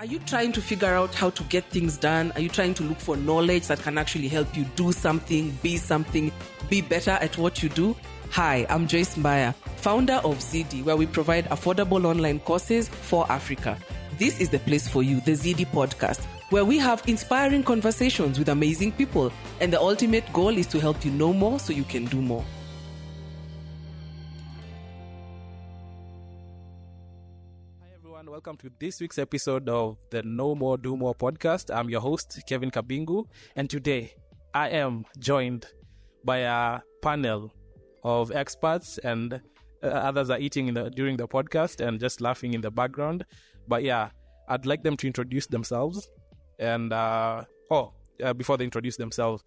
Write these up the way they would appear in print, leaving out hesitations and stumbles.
Are you trying to figure out how to get things done? Are you trying to look for knowledge that can actually help you do something, be better at what you do? Hi, I'm Joyce Mbaya, founder of Zydii, where we provide affordable online courses for Africa. This is the place for you, the Zydii podcast, where we have inspiring conversations with amazing people. And the ultimate goal is to help you know more so you can do more. Welcome to this week's episode of the No More Do More podcast. I'm your host, Kevin Kabingu, and today I am joined by a panel of experts, and others are eating during the podcast and just laughing in the background. But yeah, I'd like them to introduce themselves. And before they introduce themselves,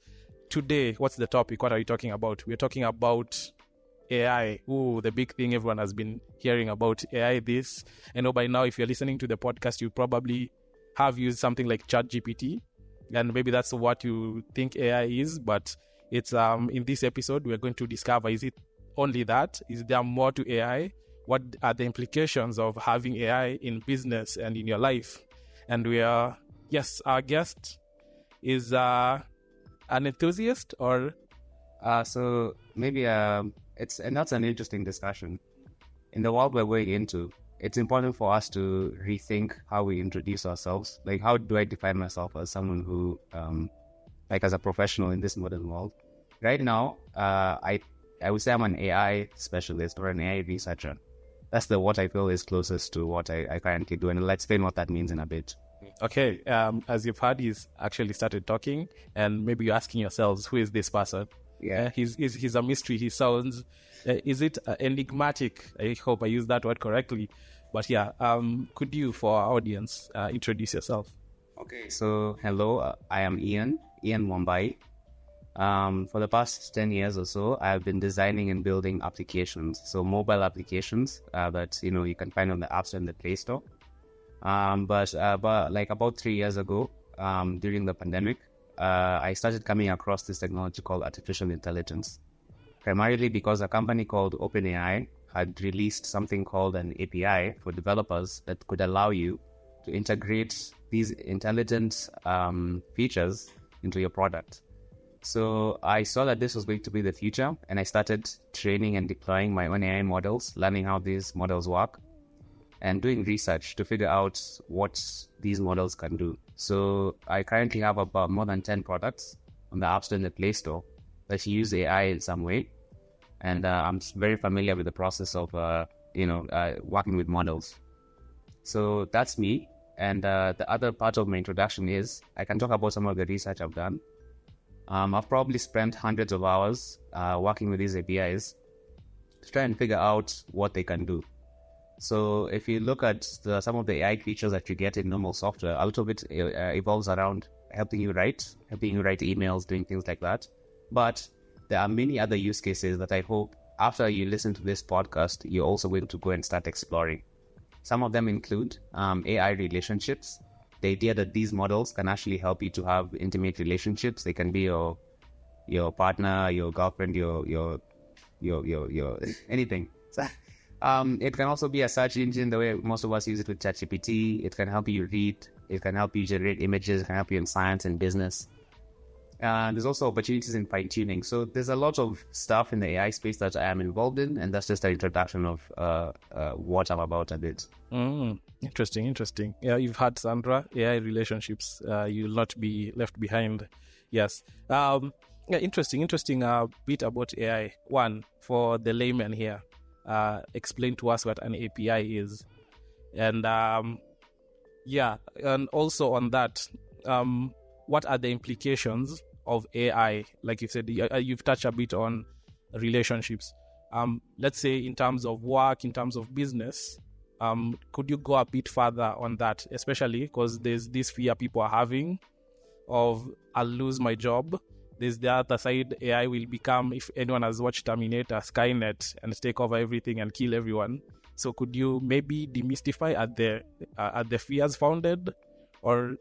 today, what's the topic? What are we talking about? We're talking about AI. Ooh, the big thing everyone has been hearing about. AI this. I know by now, if you're listening to the podcast, you probably have used something like ChatGPT, and maybe that's what you think AI is. But it's in this episode, we're going to discover, is it only that? Is there more to AI? What are the implications of having AI in business and in your life? And our guest is an enthusiast, or so maybe that's an interesting discussion. In the world we're going into, it's important for us to rethink how we introduce ourselves. Like, how do I define myself as someone who, as a professional in this modern world? Right now, I would say I'm an AI specialist or an AI researcher. That's what I feel is closest to what I currently do, and I'll explain what that means in a bit. Okay, as you've heard, he's actually started talking, and maybe you're asking yourselves, who is this person? Yeah, he's a mystery. He sounds, is it enigmatic? I hope I used that word correctly. But yeah, could you, for our audience, introduce yourself? Okay, so hello, I am Ian Wambai. For the past 10 years or so, I've been designing and building applications, so mobile applications that you can find on the App Store and the Play Store. But about 3 years ago, during the pandemic, I started coming across this technology called artificial intelligence, primarily because a company called OpenAI had released something called an API for developers that could allow you to integrate these intelligent features into your product. So I saw that this was going to be the future, and I started training and deploying my own AI models, learning how these models work, and doing research to figure out what these models can do. So I currently have about more than 10 products on the App Store and the Play Store that use AI in some way. And I'm very familiar with the process of, working with models. So that's me. And the other part of my introduction is I can talk about some of the research I've done. I've probably spent hundreds of hours working with these APIs to try and figure out what they can do. So if you look at some of the AI features that you get in normal software, a lot of it evolves around helping you write emails, doing things like that. But there are many other use cases that I hope after you listen to this podcast, you're also going to go and start exploring. Some of them include AI relationships. The idea that these models can actually help you to have intimate relationships. They can be your partner, your girlfriend, your anything. It can also be a search engine, the way most of us use it with ChatGPT. It can help you read. It can help you generate images. It can help you in science and business. There's also opportunities in fine-tuning. So there's a lot of stuff in the AI space that I am involved in, and that's just an introduction of what I'm about a bit. Interesting. Yeah, you've had Sandra, AI relationships. You'll not be left behind. Yes. Interesting bit about AI. One, for the layman here. Explain to us what an API is, and and also on that, what are the implications of AI? Like you said, you've touched a bit on relationships. Let's say in terms of work, in terms of business, could you go a bit further on that, especially because there's this fear people are having of I'll lose my job. There's the other side, AI will become, if anyone has watched Terminator, Skynet, and take over everything and kill everyone. So could you maybe demystify at the fears founded? Or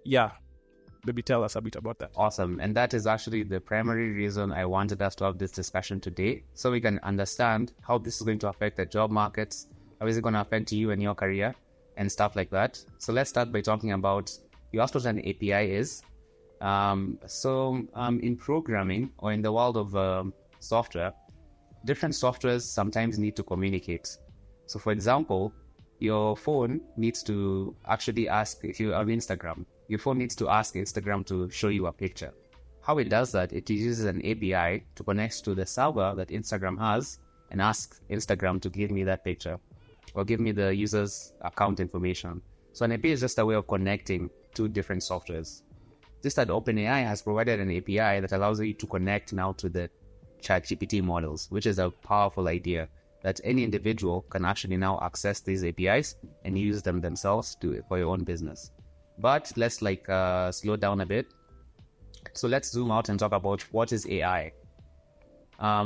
maybe tell us a bit about that. Awesome. And that is actually the primary reason I wanted us to have this discussion today, so we can understand how this is going to affect the job markets, how is it going to affect you and your career, and stuff like that. So let's start by talking about, you asked what an API is. In programming or in the world of software, different softwares sometimes need to communicate. So for example, your phone needs to actually ask, if you have Instagram, your phone needs to ask Instagram to show you a picture. How it does that, it uses an API to connect to the server that Instagram has and ask Instagram to give me that picture or give me the user's account information. So an API is just a way of connecting two different softwares. Just that OpenAI has provided an API that allows you to connect now to the ChatGPT models, which is a powerful idea that any individual can actually now access these APIs and use them themselves for your own business. But let's slow down a bit. So let's zoom out and talk about what is AI.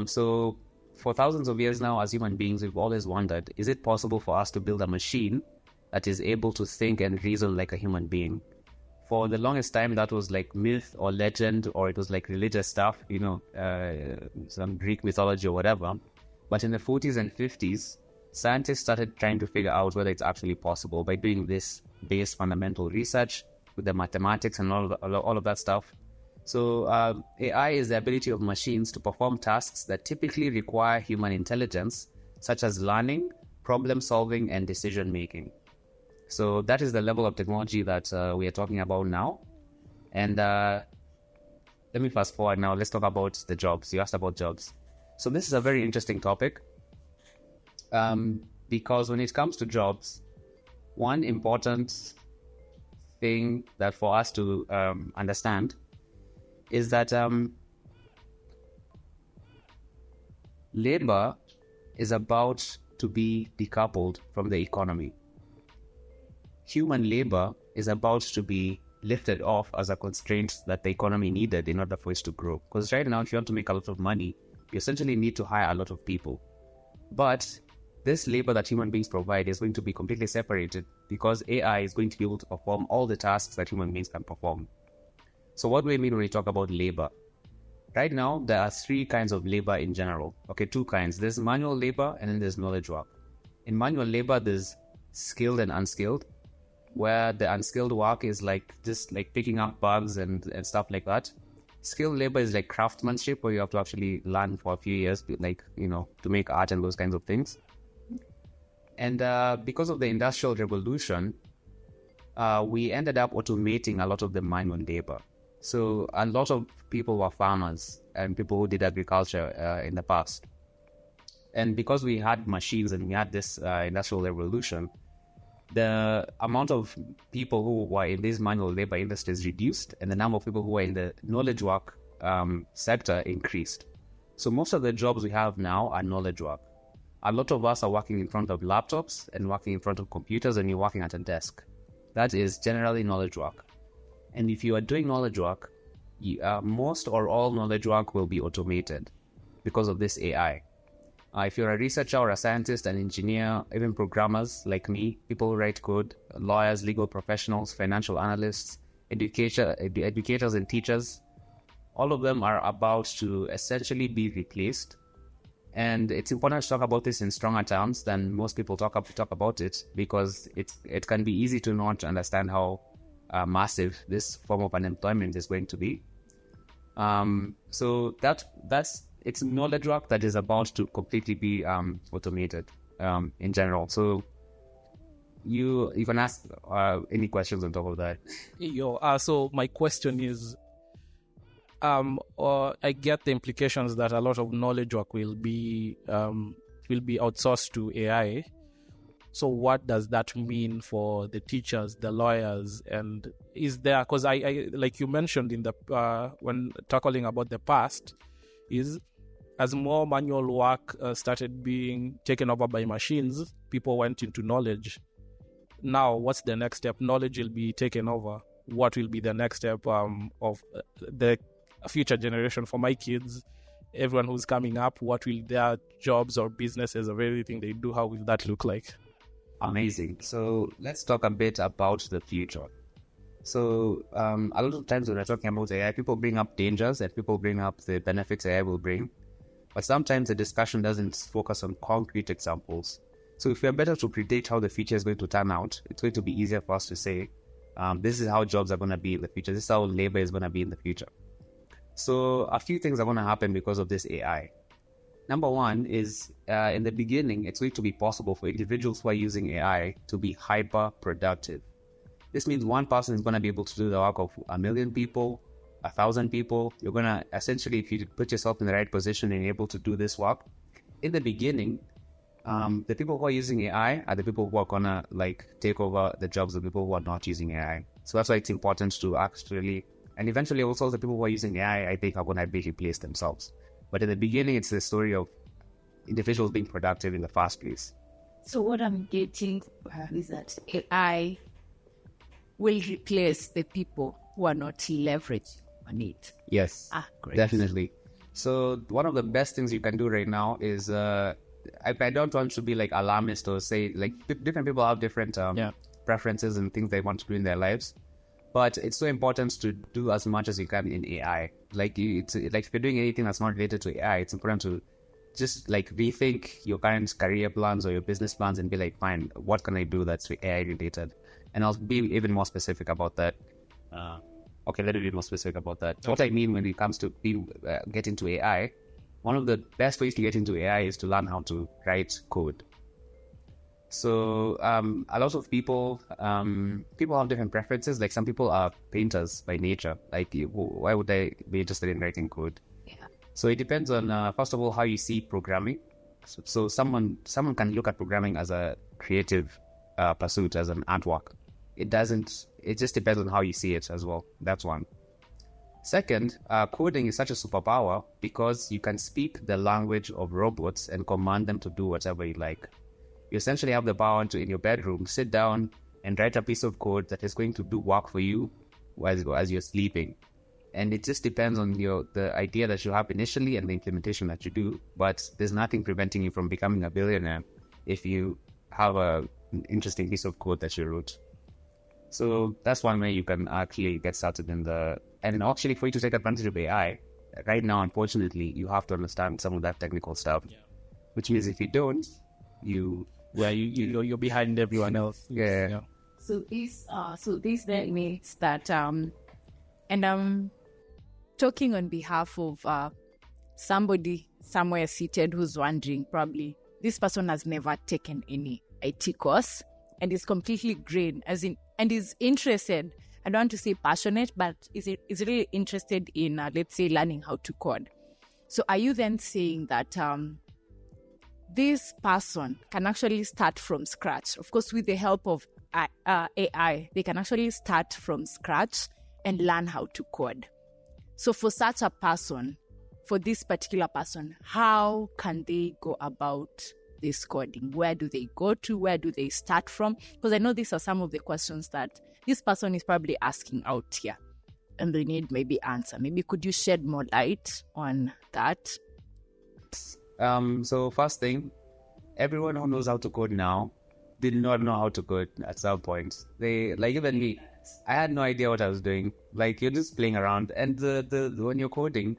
So for thousands of years now, as human beings, we've always wondered, is it possible for us to build a machine that is able to think and reason like a human being? For the longest time, that was like myth or legend, or it was like religious stuff, some Greek mythology or whatever. But in the 40s and 50s, scientists started trying to figure out whether it's actually possible by doing this base fundamental research with the mathematics and all of that stuff. So AI is the ability of machines to perform tasks that typically require human intelligence, such as learning, problem solving, and decision making. So that is the level of technology that we are talking about now. And let me fast forward now. Let's talk about the jobs. You asked about jobs. So this is a very interesting topic because when it comes to jobs, one important thing that for us to understand is that labor is about to be decoupled from the economy. Human labor is about to be lifted off as a constraint that the economy needed in order for it to grow. Because right now, if you want to make a lot of money, you essentially need to hire a lot of people. But this labor that human beings provide is going to be completely separated because AI is going to be able to perform all the tasks that human beings can perform. So what do we mean when we talk about labor? Right now, there are three kinds of labor in general. Okay, two kinds. There's manual labor and then there's knowledge work. In manual labor, there's skilled and unskilled, where the unskilled work is just picking up bugs and stuff like that. Skilled labor is like craftsmanship, where you have to actually learn for a few years, to make art and those kinds of things. And because of the Industrial Revolution, we ended up automating a lot of the manual labor. So a lot of people were farmers and people who did agriculture in the past. And because we had machines and we had this Industrial Revolution, the amount of people who were in these manual labor industries reduced, and the number of people who were in the knowledge work sector increased. So most of the jobs we have now are knowledge work. A lot of us are working in front of laptops and working in front of computers, and you're working at a desk. That is generally knowledge work. And if you are doing knowledge work, most or all knowledge work will be automated because of this AI. If you're a researcher or a scientist, an engineer, even programmers like me, people who write code, lawyers, legal professionals, financial analysts, educators and teachers, all of them are about to essentially be replaced. And it's important to talk about this in stronger terms than most people talk about it, because it can be easy to not understand how massive this form of unemployment is going to be. So it's knowledge work that is about to completely be automated in general. So you can ask any questions on top of that. So my question is, I get the implications that a lot of knowledge work will be outsourced to AI. So what does that mean for the teachers, the lawyers, and is there, because I like you mentioned in the when tackling about the past, is as more manual work started being taken over by machines, people went into knowledge. Now, what's the next step? Knowledge will be taken over. What will be the next step of the future generation for my kids, everyone who's coming up? What will their jobs or businesses or everything they do, how will that look like? Amazing. So let's talk a bit about the future. So a lot of times when we're talking about AI, people bring up dangers and people bring up the benefits AI will bring. But sometimes the discussion doesn't focus on concrete examples. So if we are better to predict how the future is going to turn out, it's going to be easier for us to say, this is how jobs are going to be in the future. This is how labor is going to be in the future. So a few things are going to happen because of this AI. Number one is, in the beginning, it's going to be possible for individuals who are using AI to be hyper productive. This means one person is going to be able to do the work of 1 million people, 1,000 people. You're going to essentially, if you put yourself in the right position and able to do this work, in the beginning, the people who are using AI are the people who are going to take over the jobs of people who are not using AI. So that's why it's important to actually, and eventually also the people who are using AI, I think, are going to be replaced themselves. But in the beginning, it's the story of individuals being productive in the first place. So what I'm getting is that AI will replace the people who are not leveraged on it. Yes, great. Definitely. So one of the best things you can do right now is, I don't want to be alarmist or say different people have different preferences and things they want to do in their lives. But it's so important to do as much as you can in AI. If you're doing anything that's not related to AI, it's important to just rethink your current career plans or your business plans and be fine, what can I do that's AI related? And I'll be even more specific about that. Okay, let me be more specific about that. Okay. What I mean when it comes to get into AI, one of the best ways to get into AI is to learn how to write code. So a lot of people have different preferences. Some people are painters by nature. Why would they be interested in writing code? Yeah. So it depends on first of all how you see programming. So someone can look at programming as a creative pursuit, as an artwork. It just depends on how you see it as well. That's one. Second, coding is such a superpower because you can speak the language of robots and command them to do whatever you like. You essentially have the power to, in your bedroom, sit down and write a piece of code that is going to do work for you as you're sleeping. And it just depends on the idea that you have initially and the implementation that you do. But there's nothing preventing you from becoming a billionaire if you have an interesting piece of code that you wrote. So that's one way you can actually get started and actually for you to take advantage of AI, right now, unfortunately, you have to understand some of that technical stuff, which means if you don't, you're behind everyone else. Yeah. So this then means that, and I'm talking on behalf of somebody somewhere seated who's wondering, probably this person has never taken any IT course and is completely green, and is interested. I don't want to say passionate, but is really interested in, let's say, learning how to code. So are you then saying that this person can actually start from scratch? Of course, with the help of AI, they can actually start from scratch and learn how to code. So for such a person, for this particular person, how can they go about this coding? Where do they go to? Where do they start from? Because I know these are some of the questions that this person is probably asking out here and they need maybe answer. Maybe could you shed more light on that? So first thing, everyone who knows how to code now did not know how to code at some point. They, even me, I had no idea what I was doing. You're just playing around, and when you're coding,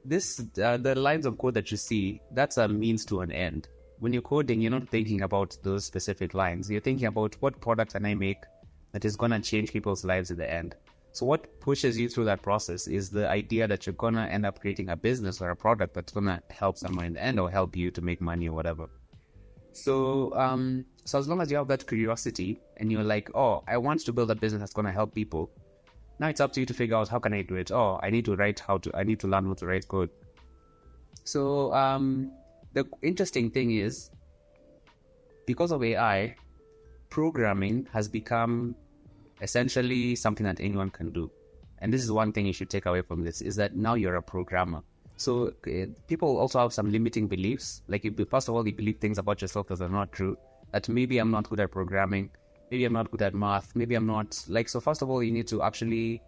the lines of code that you see, that's a means to an end. When you're coding, you're not thinking about those specific lines. You're thinking about what product can I make that is gonna change people's lives in the end. So what pushes you through that process is the idea that you're gonna end up creating a business or a product that's gonna help someone in the end or help you to make money or whatever. So as long as you have that curiosity and you're like, oh, I want to build a business that's gonna help people. Now it's up to you to figure out how can I do it. Oh, I need to learn how to write code. So the interesting thing is, because of AI, programming has become essentially something that anyone can do. And this is one thing you should take away from this, is that now you're a programmer. So people also have some limiting beliefs. First of all, you believe things about yourself that are not true. That maybe I'm not good at programming. Maybe I'm not good at math. Maybe I'm not... So first of all, you need to actually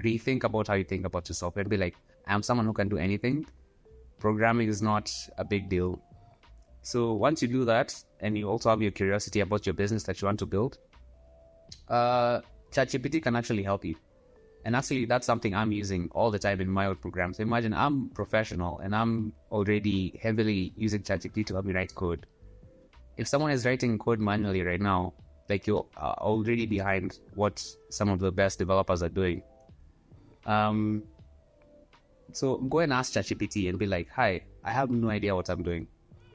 rethink about how you think about yourself and be like, I'm someone who can do anything. Programming is not a big deal. So once you do that, and you also have your curiosity about your business that you want to build, ChatGPT can actually help you. And actually, that's something I'm using all the time in my own programs. So imagine I'm professional and I'm already heavily using ChatGPT to help me write code. if someone is writing code manually right now, like you're already behind what some of the best developers are doing. So go and ask ChatGPT and be like, hi, I have no idea what I'm doing.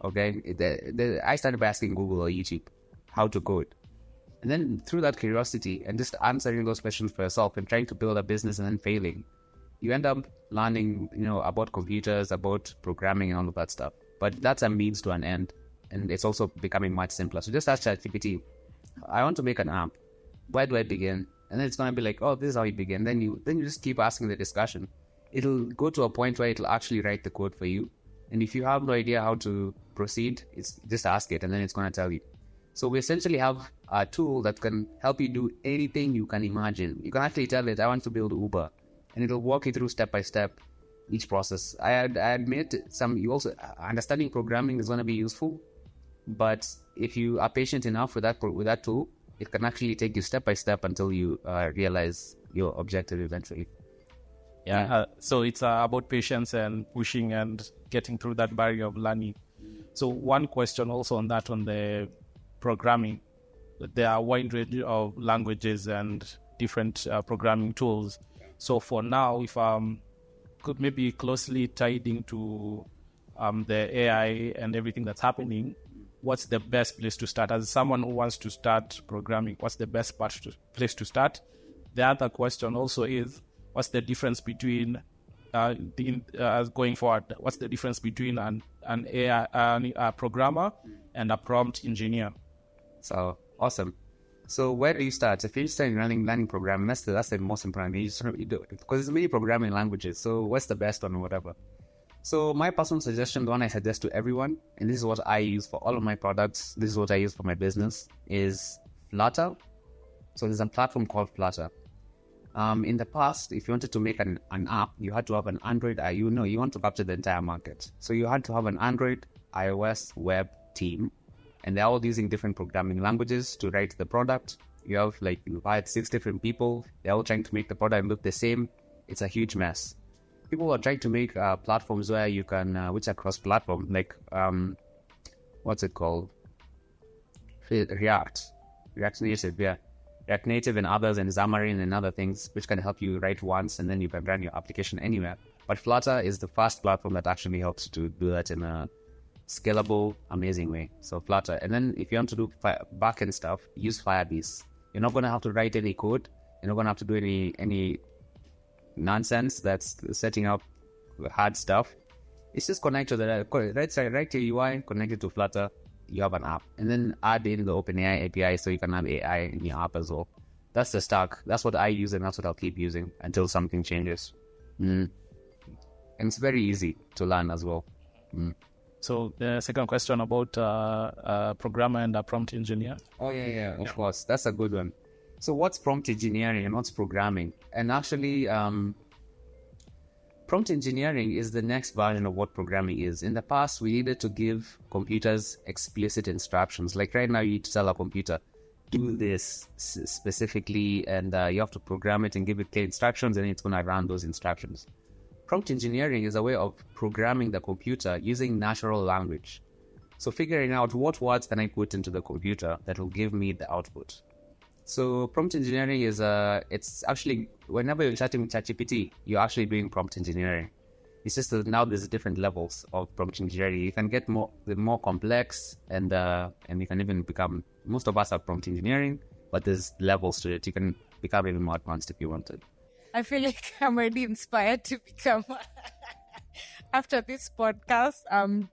Okay. I started by asking Google or YouTube how to code. And then through that curiosity and just answering those questions for yourself and trying to build a business and then failing, you end up learning, about computers, about programming and all of that stuff. But that's a means to an end. And it's also becoming much simpler. So just ask ChatGPT, I want to make an app. Where do I begin? And then it's going to be like, oh, this is how you begin. Then you just keep asking the discussion. It'll go to a point where it'll actually write the code for you. And if you have no idea how to proceed, it's just ask it and then it's going to tell you. So we essentially have a tool that can help you do anything you can imagine. You can actually tell it, I want to build Uber. And it'll walk you through step by step each process. I admit you also understanding programming is going to be useful. But if you are patient enough with that tool, it can actually take you step by step until you realize your objective eventually. Yeah. So it's about patience and pushing and getting through that barrier of learning. So one question also on the programming, there are a wide range of languages and different programming tools. So for now, if could maybe closely tied into the AI and everything that's happening, what's the best place to start? As someone who wants to start programming, what's the best place to start? The other question also is, what's the difference between going forward? What's the difference between an AI a programmer and a prompt engineer? So awesome. So where do you start? If you're starting learning programming, that's the most important. You do it because there's many programming languages. So what's the best one or whatever? So my personal suggestion, the one I suggest to everyone, and this is what I use for all of my products, this is what I use for my business, is Flutter. So there's a platform called Flutter. In the past, if you wanted to make an app, you had to have an Android. You want to capture the entire market. So you had to have an Android, iOS, web team, and they're all using different programming languages to write the product. You hired 6 different people. They're all trying to make the product look the same. It's a huge mess. People are trying to make platforms where you can, which are cross-platform, like, what's it called? React Native, yeah. React Native and others, and Xamarin and other things, which can help you write once and then you can run your application anywhere. But Flutter is the first platform that actually helps to do that in a scalable, amazing way. So Flutter. And then if you want to do backend stuff, use Firebase. You're not going to have to write any code. You're not going to have to do any nonsense that's setting up hard stuff. It's just connect to the right to UI, connect it to Flutter, you have an app, and then add in the OpenAI API so you can have AI in your app as well. That's the stack. That's what I use, and that's what I'll keep using until something changes. And it's very easy to learn as well. So the second question about a programmer and a prompt engineer. Oh yeah, of course. That's a good one. So what's prompt engineering and what's programming? And actually, prompt engineering is the next version of what programming is. In the past, we needed to give computers explicit instructions. Like right now, you need to tell a computer, do this specifically, and you have to program it and give it clear instructions, and it's going to run those instructions. Prompt engineering is a way of programming the computer using natural language. So figuring out what words can I put into the computer that will give me the output. So prompt engineering is it's actually, whenever you're chatting with ChatGPT, you're actually doing prompt engineering. It's just that now there's different levels of prompt engineering. You can get more complex, and you can even become, most of us are prompt engineering, but there's levels to it. You can become even more advanced if you wanted. I feel like I'm already inspired to become after this podcast.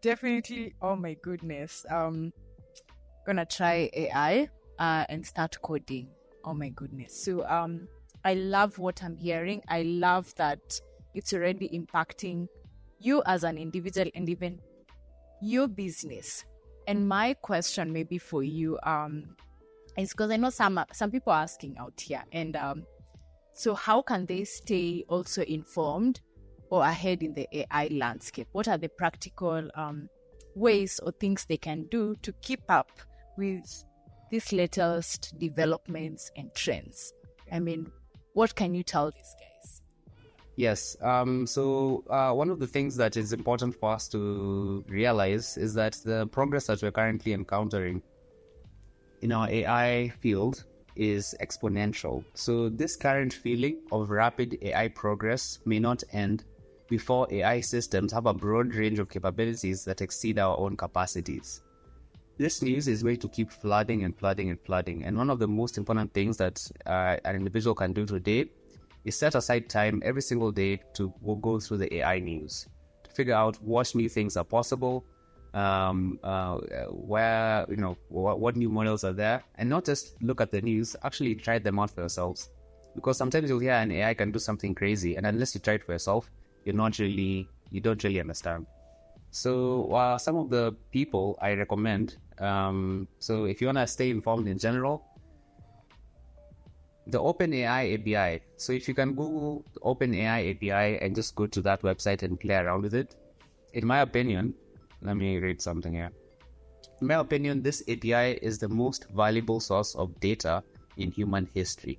Definitely, oh my goodness, gonna try AI and start coding. Oh my goodness. So I love what I'm hearing. I love that it's already impacting you as an individual and even your business. And my question maybe for you is, because I know some people are asking out here, and so how can they stay also informed or ahead in the AI landscape? What are the practical ways or things they can do to keep up with these latest developments and trends? I mean, what can you tell these guys? Yes. So one of the things that is important for us to realize is that the progress that we're currently encountering in our AI field is exponential. So this current feeling of rapid AI progress may not end before AI systems have a broad range of capabilities that exceed our own capacities. This news is going to keep flooding and flooding and flooding. And one of the most important things that an individual can do today is set aside time every single day to go through the AI news, to figure out what new things are possible, where, what new models are there, and not just look at the news, actually try them out for yourselves. Because sometimes you'll hear an AI can do something crazy, and unless you try it for yourself, you don't really understand. So some of the people I recommend, so if you want to stay informed in general, the OpenAI API. So if you can Google the OpenAI API and just go to that website and play around with it, in my opinion, let me read something here. In my opinion, this API is the most valuable source of data in human history.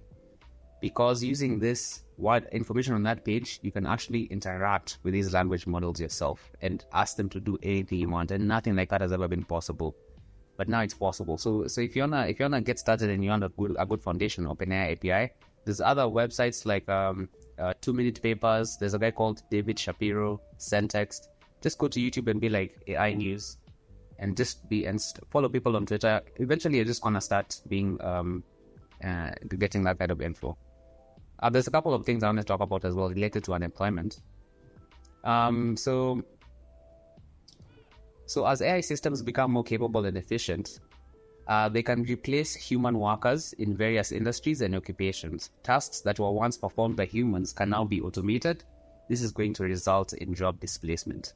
Because using this information on that page, you can actually interact with these language models yourself and ask them to do anything you want, and nothing like that has ever been possible. But now it's possible. So if you wanna get started and you want a good foundation, OpenAI API, there's other websites like 2-Minute Papers. There's a guy called David Shapiro, Sentext. Just go to YouTube and be like AI news, and follow people on Twitter. Eventually, you're just gonna start being getting that kind of info. There's a couple of things I want to talk about as well related to unemployment. So as AI systems become more capable and efficient, they can replace human workers in various industries and occupations. Tasks that were once performed by humans can now be automated. This is going to result in job displacement.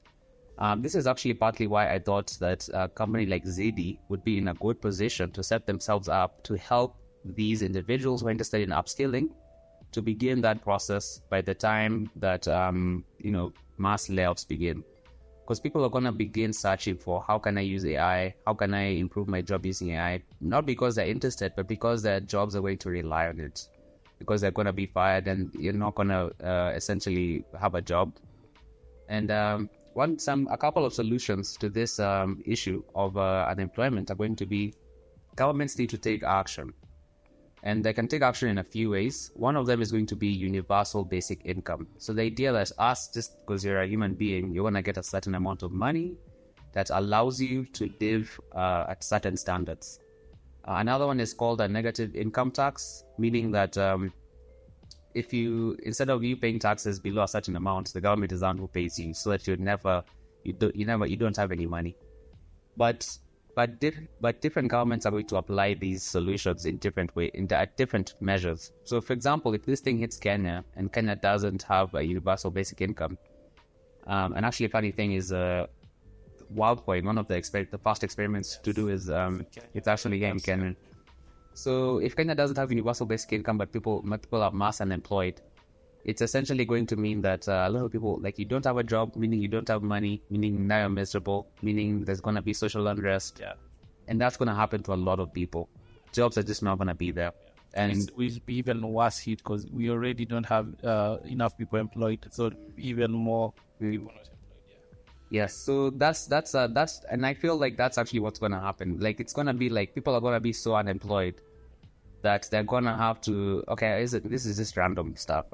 This is actually partly why I thought that a company like Zydii would be in a good position to set themselves up to help these individuals who are interested in upskilling to begin that process by the time that mass layoffs begin. Because people are going to begin searching for how can I use AI, how can I improve my job using AI, not because they're interested, but because their jobs are going to rely on it. Because they're going to be fired and you're not going to essentially have a job. And a couple of solutions to this issue of unemployment are going to be governments need to take action. And they can take action in a few ways. One of them is going to be universal basic income. So the idea that just because you're a human being, you're going to get a certain amount of money that allows you to live at certain standards. Another one is called a negative income tax, meaning that instead of you paying taxes below a certain amount, the government is the one who pays you, so that you don't have any money. But different governments are going to apply these solutions in different way, at different measures. So, for example, if this thing hits Kenya and Kenya doesn't have a universal basic income, and actually, a funny thing is, WildCoin, one of the past experiments to do is it's actually in Kenya. So, if Kenya doesn't have universal basic income, but people are mass unemployed, it's essentially going to mean that a lot of people, like, you don't have a job, meaning you don't have money, meaning now you're miserable, meaning there's going to be social unrest. Yeah. And that's going to happen to a lot of people. Jobs are just not going to be there. Yeah. And we'll be even worse hit because we already don't have enough people employed. So even more people not employed. Yeah. Yes. So that's, and I feel like that's actually what's going to happen. Like, it's going to be like people are going to be so unemployed that they're gonna have to. This is just random stuff.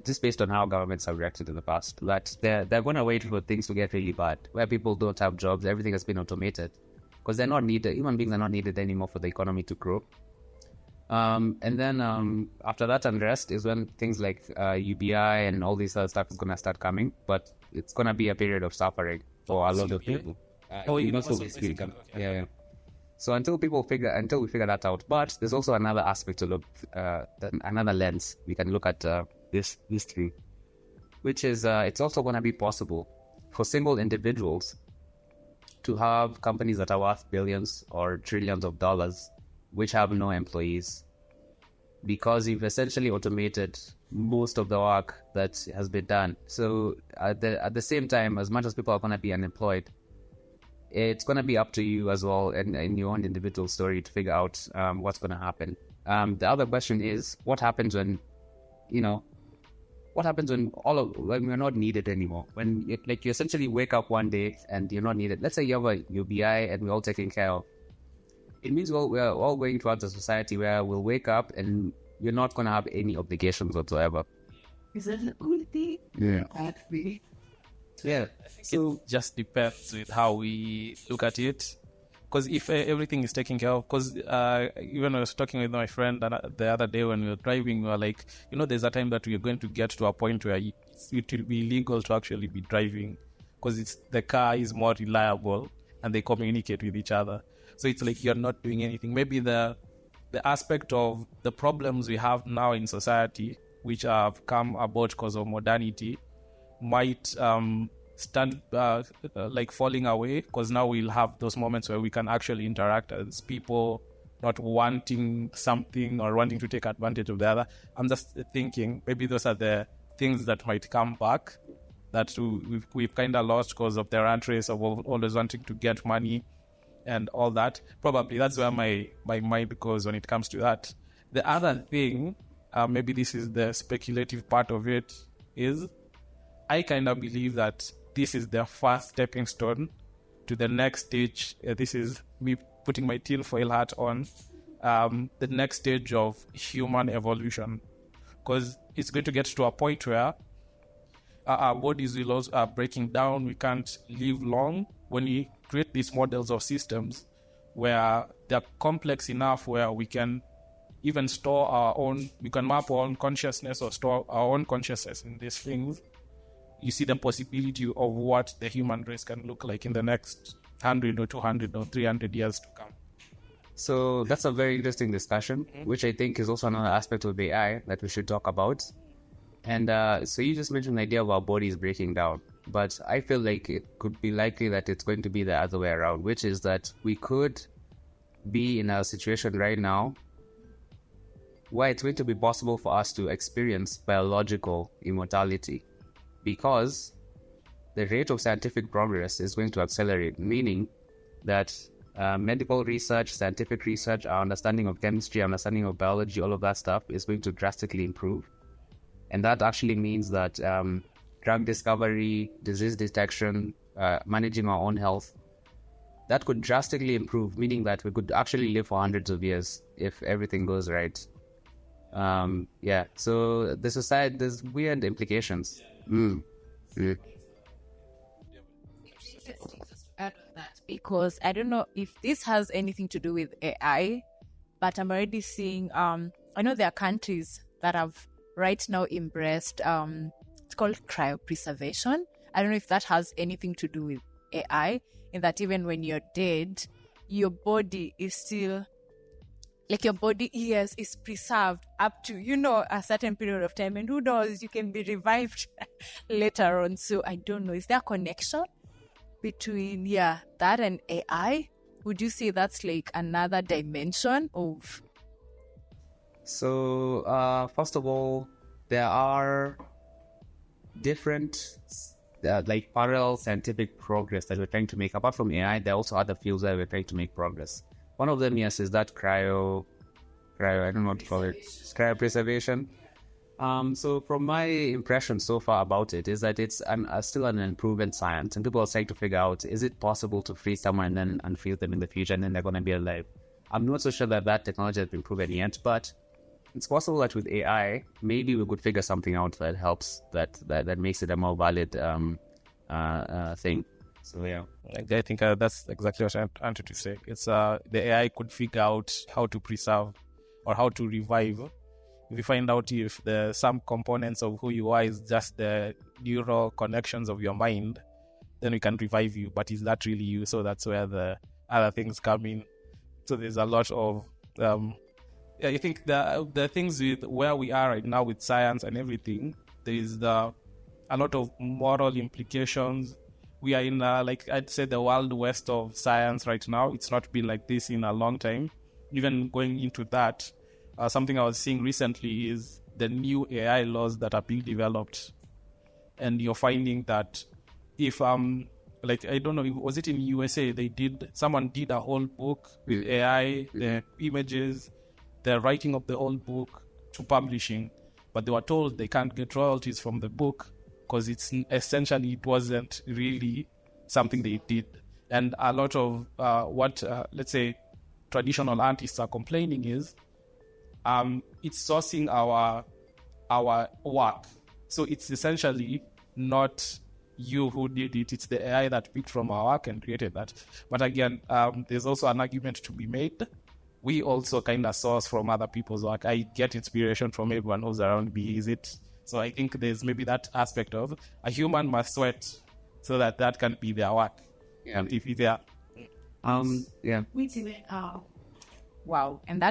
Just based on how governments have reacted in the past, that they're gonna wait for things to get really bad, where people don't have jobs, everything has been automated, because they're not needed. Human beings are not needed anymore for the economy to grow. And then after that unrest is when things like UBI and all this other stuff is gonna start coming, but it's gonna be a period of suffering for a lot of people. Yeah. So until we figure that out, but there's also another aspect to look, another lens we can look at this thing, which is it's also going to be possible for single individuals to have companies that are worth billions or trillions of dollars, which have no employees, because you've essentially automated most of the work that has been done. So at the same time, as much as people are going to be unemployed, it's going to be up to you as well and in your own individual story to figure out what's going to happen. The other question is, what happens when we're not needed anymore? When you essentially wake up one day and you're not needed. Let's say you have a UBI and we're all taken care of. it means we're all going towards a society where we'll wake up and you're not going to have any obligations whatsoever. Is that a good thing? Yeah. Actually. Yeah. So it just depends with how we look at it. Because if everything is taken care of, because even when I was talking with my friend the other day when we were driving, we were like, there's a time that we're going to get to a point where it will be illegal to actually be driving, because the car is more reliable and they communicate with each other. So it's like you're not doing anything. Maybe the aspect of the problems we have now in society, which have come about because of modernity, might stand like falling away, because now we'll have those moments where we can actually interact as people, not wanting something or wanting to take advantage of the other. I'm just thinking maybe those are the things that might come back that we've kind of lost because of the rat race of always wanting to get money and all that. Probably that's where my mind goes when it comes to that. The other thing, maybe this is the speculative part of it, is I kind of believe that this is the first stepping stone to the next stage. This is me putting my tinfoil hat on, the next stage of human evolution. Because it's going to get to a point where our bodies will also are breaking down. We can't live long. When we create these models of systems where they're complex enough where we can even store our own, we can map our own consciousness or store our own consciousness in these things, you see the possibility of what the human race can look like in the next 100 or 200 or 300 years to come. So that's a very interesting discussion, which I think is also another aspect of AI that we should talk about. And so you just mentioned the idea of our bodies breaking down, but I feel like it could be likely that it's going to be the other way around, which is that we could be in a situation right now where it's going to be possible for us to experience biological immortality, because the rate of scientific progress is going to accelerate, meaning that medical research, scientific research, our understanding of chemistry, understanding of biology, all of that stuff is going to drastically improve. And that actually means that drug discovery, disease detection, managing our own health, that could drastically improve, meaning that we could actually live for hundreds of years if everything goes right. So the society, there's weird implications. Because I don't know if this has anything to do with AI, but I'm already seeing I know there are countries that have right now embraced it's called cryopreservation. I don't know if that has anything to do with AI, in that even when you're dead, your body is still, like, your body is preserved up to, a certain period of time, and who knows, you can be revived later on. So I don't know, is there a connection between that and AI? Would you say that's like another dimension of? So first of all, there are different like parallel scientific progress that we're trying to make. Apart from AI, there are also other fields where we're trying to make progress. One of them, yes, is that cryo, I don't know what to call it, cryopreservation. So from my impression so far about it is that it's still an unproven science, and people are trying to figure out, is it possible to freeze someone and then unfreeze them in the future and then they're going to be alive? I'm not so sure that technology has been proven yet, but it's possible that with AI, maybe we could figure something out that helps, that makes it a more valid thing. So yeah, I think that's exactly what I wanted to say. It's the AI could figure out how to preserve or how to revive. If you find out if some components of who you are is just the neural connections of your mind, then we can revive you. But is that really you? So that's where the other things come in. So there's a lot of I think the things with where we are right now with science and everything, there is a lot of moral implications. We are in like I'd say the wild west of science right now. It's not been like this in a long time. Even going into that, something I was seeing recently is the new AI laws that are being developed, and you're finding that if like I don't know, was it in USA? Someone did a whole book with AI, the images, the writing of the whole book to publishing, but they were told they can't get royalties from the book because it wasn't really something they did. And a lot of let's say traditional artists are complaining is it's sourcing our work. So it's essentially not you who did it, it's the AI that picked from our work and created that. But again, there's also an argument to be made. We also kind of source from other people's work. I get inspiration from everyone who's around me, is it? So I think there's maybe that aspect of a human must sweat so that can be their work. Yeah. If they are. Yeah. Wow. And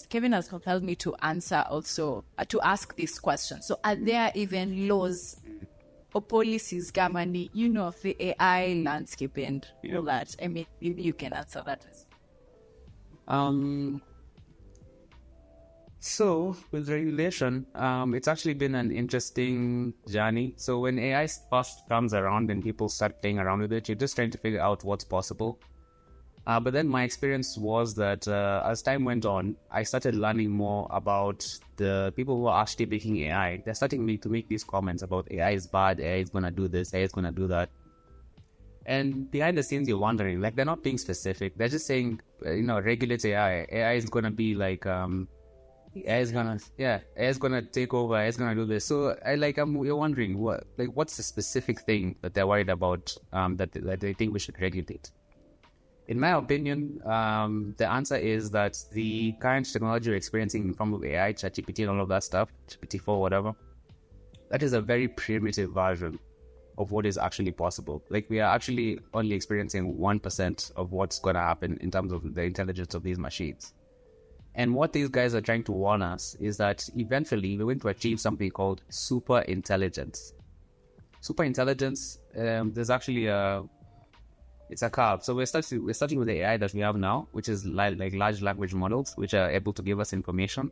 Kevin has compelled me to answer also, to ask this question. So are there even laws or policies governing, the AI landscape and all that? I mean, maybe you can answer that. So with regulation, it's actually been an interesting journey. So when AI first comes around and people start playing around with it, you're just trying to figure out what's possible. But then my experience was that as time went on, I started learning more about the people who are actually making AI. They're starting to make these comments about AI is bad, AI is going to do this, AI is going to do that. And behind the scenes, you're wondering, like, they're not being specific. They're just saying, regulate AI. AI is going to be like, AI is going to take over, AI is going to do this. So you're wondering, what's the specific thing that they're worried about that they think we should regulate? In my opinion, the answer is that the current technology we're experiencing in form of AI, ChatGPT and all of that stuff, GPT-4, whatever, that is a very primitive version of what is actually possible. Like, we are actually only experiencing 1% of what's going to happen in terms of the intelligence of these machines. And what these guys are trying to warn us is that eventually we're going to achieve something called super intelligence. Super intelligence, there's actually it's a curve. So we're starting with the AI that we have now, which is like large language models, which are able to give us information.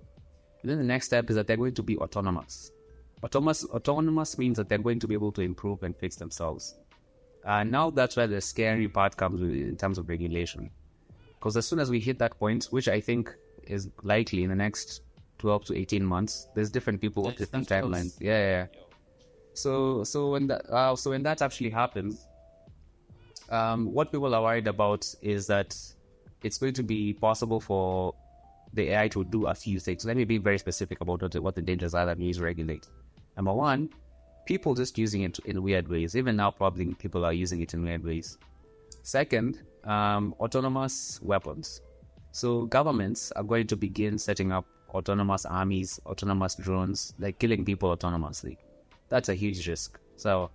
And then the next step is that they're going to be autonomous. Autonomous means that they're going to be able to improve and fix themselves. Now that's where the scary part comes in terms of regulation. Because as soon as we hit that point, which I think is likely in the next 12 to 18 months, there's different people with different timelines. Yeah. So when that actually happens, what people are worried about is that it's going to be possible for the AI to do a few things. Let me be very specific about what the dangers are that we need to regulate. Number one, people just using it in weird ways. Even now, probably people are using it in weird ways. Second, autonomous weapons. So governments are going to begin setting up autonomous armies, autonomous drones, like killing people autonomously. That's a huge risk. So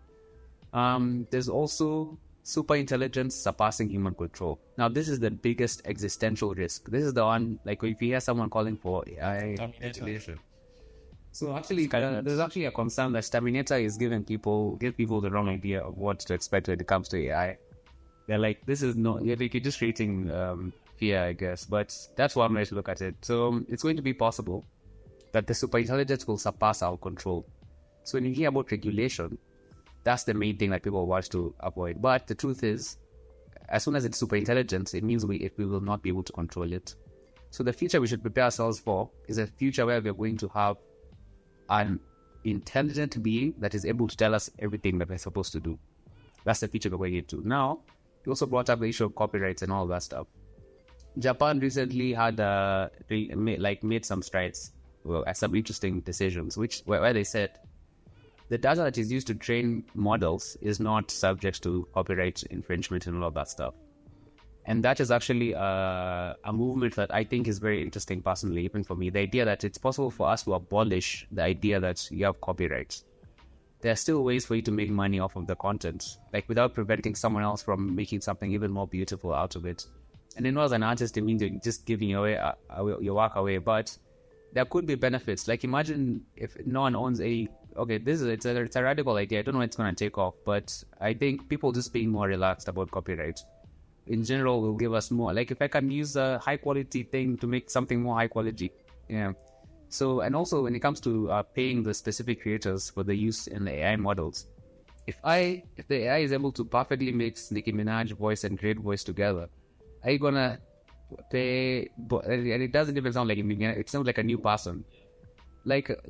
there's also super intelligence surpassing human control. Now, this is the biggest existential risk. This is the one, like, if you hear someone calling for AI mutilation. So actually, there's actually a concern that Terminator is give people the wrong idea of what to expect when it comes to AI. They're like, this is not, you're just creating fear, I guess. But that's one way to look at it. So it's going to be possible that the super intelligence will surpass our control. So when you hear about regulation, that's the main thing that people want to avoid. But the truth is, as soon as it's super intelligence, it means we will not be able to control it. So the future we should prepare ourselves for is a future where we're going to have an intelligent being that is able to tell us everything that we're supposed to do. That's the future we're going into. Now, you also brought up the issue of copyrights and all that stuff. Japan recently had made some strides, some interesting decisions, where they said the data that is used to train models is not subject to copyright infringement and all of that stuff. And that is actually a movement that I think is very interesting personally, even for me. The idea that it's possible for us to abolish the idea that you have copyright. There are still ways for you to make money off of the content, like without preventing someone else from making something even more beautiful out of it. And then as an artist, it means you're just giving away your work away. But there could be benefits. Like, imagine if no one owns it's a radical idea. I don't know when it's going to take off, but I think people just being more relaxed about copyright in general will give us more. Like, if I can use a high quality thing to make something more high quality. Yeah. So, and also when it comes to paying the specific creators for the use in the AI models, if the AI is able to perfectly mix Nicki Minaj voice and great voice together, are you gonna pay? And it doesn't even sound like it sounds like a new person. Like, are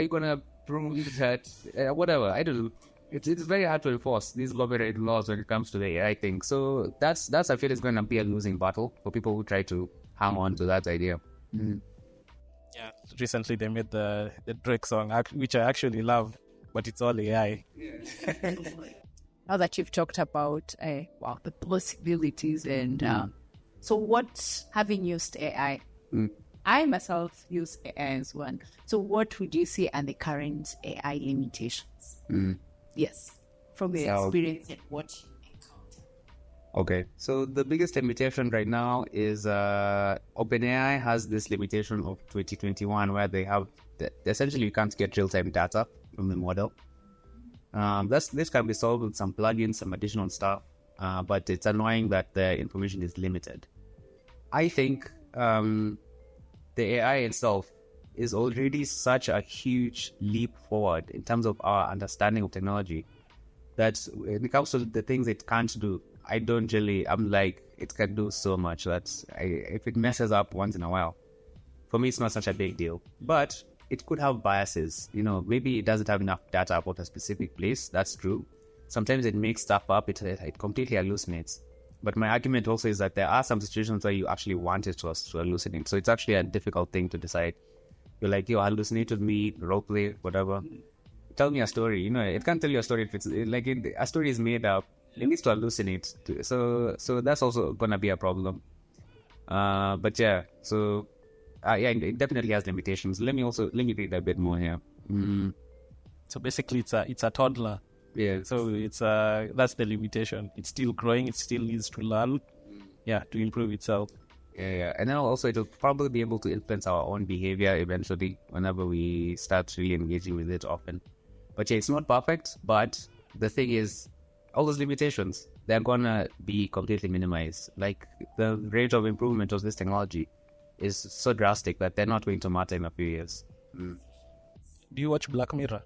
you gonna prove that whatever? I don't know. It's very hard to enforce these copyright laws when it comes to the AI thing. So that's I feel is going to be a losing battle for people who try to hang on to that idea. Yeah, recently they made the Drake song, which I actually love, but it's all AI. Now that you've talked about the possibilities and so what, having used AI, I myself use AI as one. So what would you say are the current AI limitations? Yes, from your experience and what you encounter. Okay, so the biggest limitation right now is OpenAI has this limitation of 2021 where they have essentially you can't get real-time data from the model. This can be solved with some plugins, some additional stuff, but it's annoying that the information is limited. I think the AI itself is already such a huge leap forward in terms of our understanding of technology that when it comes to the things it can't do, I'm like, it can do so much that if it messes up once in a while, for me, it's not such a big deal. But it could have biases. Maybe it doesn't have enough data about a specific place. That's true. Sometimes it makes stuff up. It completely hallucinates. But my argument also is that there are some situations where you actually want it to hallucinate. So it's actually a difficult thing to decide. You're like, you hallucinated me, roleplay, whatever. Tell me a story. It can't tell you a story if it's like a story is made up. It needs to hallucinate. So that's also gonna be a problem. But yeah, so it definitely has limitations. Let me read a bit more here. So basically, it's a toddler. Yeah. So it's that's the limitation. It's still growing. It still needs to learn. Yeah, to improve itself. Yeah. And then also it'll probably be able to influence our own behavior eventually whenever we start really engaging with it often. But yeah, it's not perfect. But the thing is, all those limitations, they're gonna be completely minimized. Like the rate of improvement of this technology is so drastic that they're not going to matter in a few years. Do you watch Black Mirror?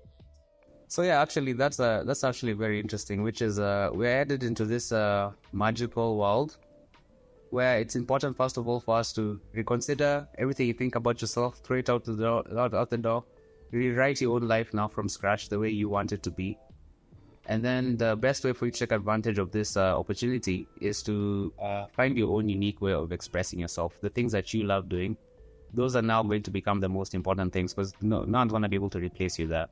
So yeah, actually, that's actually very interesting. Which is we're headed into this magical world where it's important, first of all, for us to reconsider everything you think about yourself, throw it out the door, rewrite your own life now from scratch the way you want it to be. And then the best way for you to take advantage of this opportunity is to find your own unique way of expressing yourself. The things that you love doing, those are now going to become the most important things because no one's going to be able to replace you there.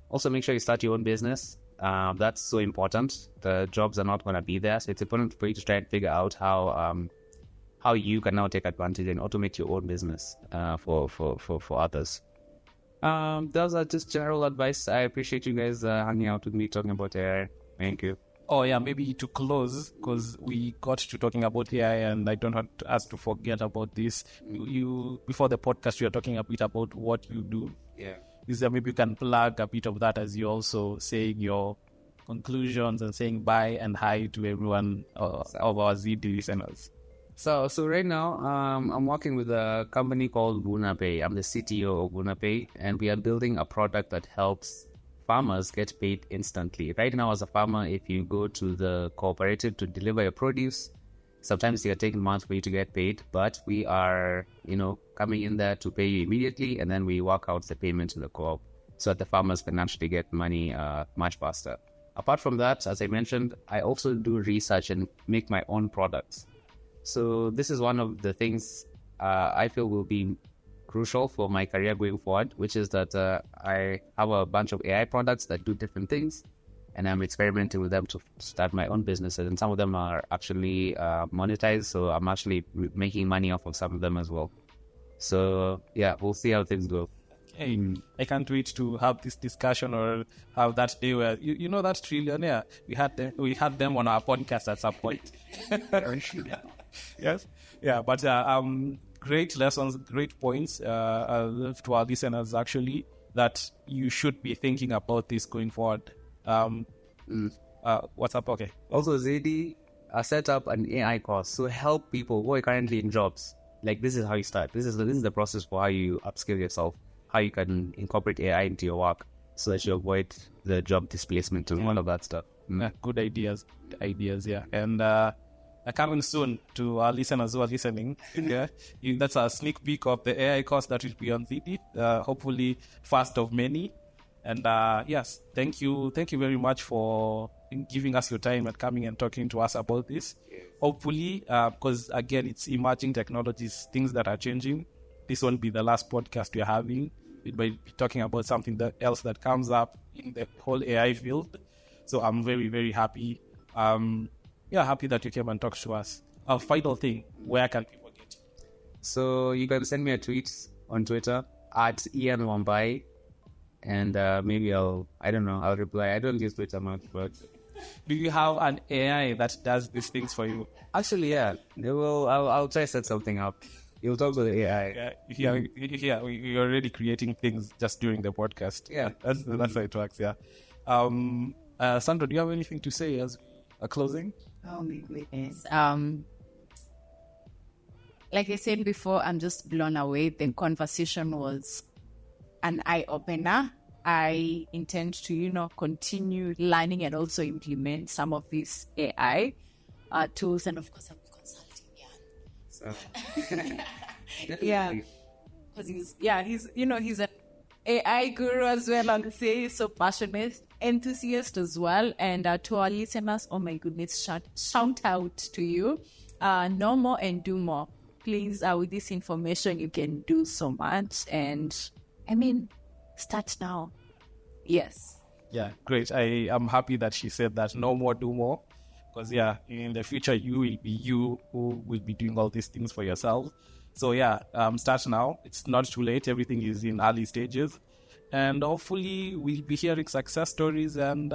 Also, make sure you start your own business. That's so important. The jobs are not going to be there. So it's important for you to try and figure out how you can now take advantage and automate your own business for others. Those are just general advice. I appreciate you guys hanging out with me, talking about AI. Thank you. Oh yeah, maybe to close, because we got to talking about AI and I don't want us to forget about this. You before the podcast, you were talking a bit about what you do. Yeah. Is there maybe you can plug a bit of that as you also saying your conclusions and saying bye and hi to everyone of our Zydii listeners. So right now, I'm working with a company called Wambai. I'm the CTO of Wambai, and we are building a product that helps farmers get paid instantly. Right now, as a farmer, if you go to the cooperative to deliver your produce, sometimes it can take months for you to get paid, but we are, coming in there to pay you immediately, and then we work out the payment to the co-op so that the farmers can actually get money much faster. Apart from that, as I mentioned, I also do research and make my own products. So this is one of the things I feel will be crucial for my career going forward, which is that I have a bunch of AI products that do different things, and I'm experimenting with them to start my own businesses. And some of them are actually monetized, so I'm actually making money off of some of them as well. So yeah, we'll see how things go. Hey, I can't wait to have this discussion or have that day where you know that trillionaire we had them on our podcast at some point. Yes, yeah, but great lessons, great points to our listeners actually that you should be thinking about this going forward. What's up? Okay. Also, Zydii set up an AI course to help people who are currently in jobs. Like, this is how you start. This is the process for how you upskill yourself, how you can incorporate AI into your work so that you avoid the job displacement and all of that stuff. Good ideas, yeah. And coming soon to our listeners who are listening. Yeah, that's a sneak peek of the AI course that will be on Zydii. Hopefully, first of many. And yes, thank you very much for giving us your time and coming and talking to us about this. Hopefully, because again, it's emerging technologies, things that are changing. This won't be the last podcast we're having. We might be talking about something else that comes up in the whole AI field. So I'm very, very happy. Happy that you came and talked to us. Final thing, where can people get you? So you can send me a tweet on Twitter at Ian Wambai, and maybe I'll reply. I don't use Twitter much, but do you have an AI that does these things for you? Actually, yeah. I'll try to set something up. You'll talk to the AI. Yeah, you're already creating things just during the podcast. Yeah, that's how it works. Yeah. Sandra, do you have anything to say as a closing? Oh my goodness. Like I said before, I'm just blown away. The conversation was an eye-opener. I intend to, continue learning and also implement some of these AI tools. And of course, I'll be consulting Jan. Yeah. Because he's an AI guru as well. I would say he's so passionate, enthusiast as well. And to our listeners, oh my goodness, shout out to you. Know more and do more. Please, with this information, you can do so much. And start now. Yes. Yeah, great. I am happy that she said that. No more, do more. Because, in the future, you will be you who will be doing all these things for yourself. So, start now. It's not too late. Everything is in early stages. And hopefully, we'll be hearing success stories, and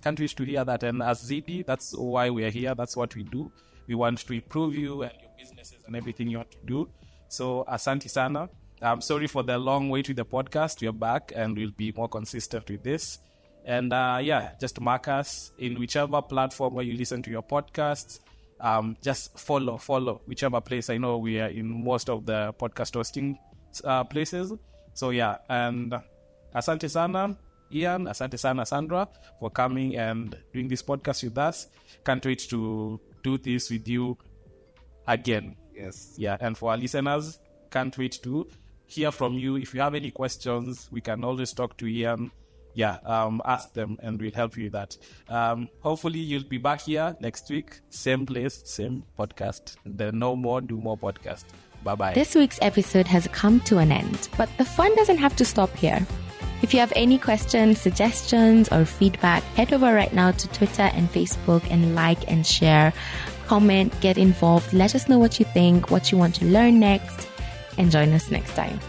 can't wait to hear that. And as Zydii, that's why we are here. That's what we do. We want to improve you and your businesses and everything you want to do. So, asante sana. I'm sorry for the long wait with the podcast. We're back and we'll be more consistent with this. And just mark us in whichever platform where you listen to your podcasts. Just follow whichever place. I know we are in most of the podcast hosting places. So and asante sana, Ian, asante sana, Sandra, for coming and doing this podcast with us. Can't wait to do this with you again. Yes. Yeah, and for our listeners, can't wait to hear from you. If you have any questions, we can always talk to Ian. Ask them and we'll help you with that. Hopefully you'll be back here next week. Same place, same podcast. The No More, Do More podcast. Bye-bye. This week's episode has come to an end, but the fun doesn't have to stop here. If you have any questions, suggestions, or feedback, head over right now to Twitter and Facebook and like and share. Comment, get involved. Let us know what you think, what you want to learn next, and join us next time.